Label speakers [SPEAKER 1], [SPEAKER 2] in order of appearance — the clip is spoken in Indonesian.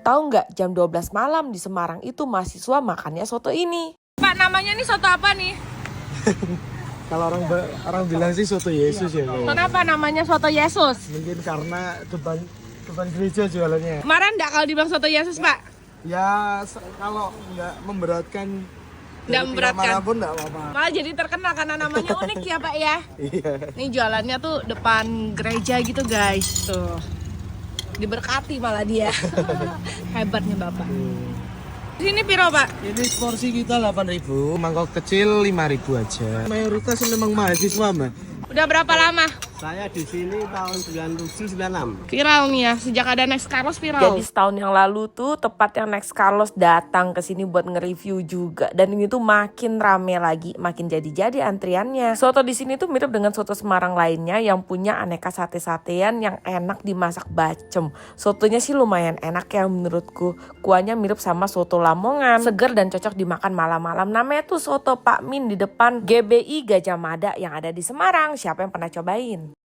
[SPEAKER 1] Tahu nggak jam 12 malam di Semarang itu mahasiswa makannya soto ini.
[SPEAKER 2] Pak, namanya nih soto apa nih?
[SPEAKER 3] Kalau orang bilang sih soto Yesus ya.
[SPEAKER 2] Kenapa namanya soto Yesus?
[SPEAKER 3] Mungkin karena depan gereja jualannya.
[SPEAKER 2] Marah nggak kalau dibilang soto Yesus, Pak?
[SPEAKER 3] Ya kalau nggak memberatkan,
[SPEAKER 2] Nggak
[SPEAKER 3] dari
[SPEAKER 2] memberatkan.
[SPEAKER 3] pihak manapun nggak apa-apa.
[SPEAKER 2] Malah jadi terkenal karena namanya unik ya, Pak ya.
[SPEAKER 3] Iya.
[SPEAKER 2] Nih jualannya tuh depan gereja gitu, guys. Tuh. Diberkati malah dia. Hebatnya Bapak. Di sini piro, Pak?
[SPEAKER 3] Ini porsi kita 8.000, mangkok kecil 5.000 aja. Mayoritas memang mahasiswa, Mbak.
[SPEAKER 2] Udah berapa lama?
[SPEAKER 3] Saya di sini tahun 97 96.
[SPEAKER 2] Viral nih ya, sejak ada Next Carlos viral.
[SPEAKER 1] Jadi setahun yang lalu tuh tepatnya Next Carlos datang ke sini buat nge-review juga, dan ini tuh makin rame lagi, makin jadi antriannya. Soto di sini tuh mirip dengan soto Semarang lainnya yang punya aneka sate-satean yang enak dimasak bacem. Sotonya sih lumayan enak ya menurutku. Kuahnya mirip sama soto Lamongan, seger dan cocok dimakan malam-malam. Namanya tuh soto Pak Min di depan GBI Gajah Mada yang ada di Semarang. Siapa yang pernah cobain?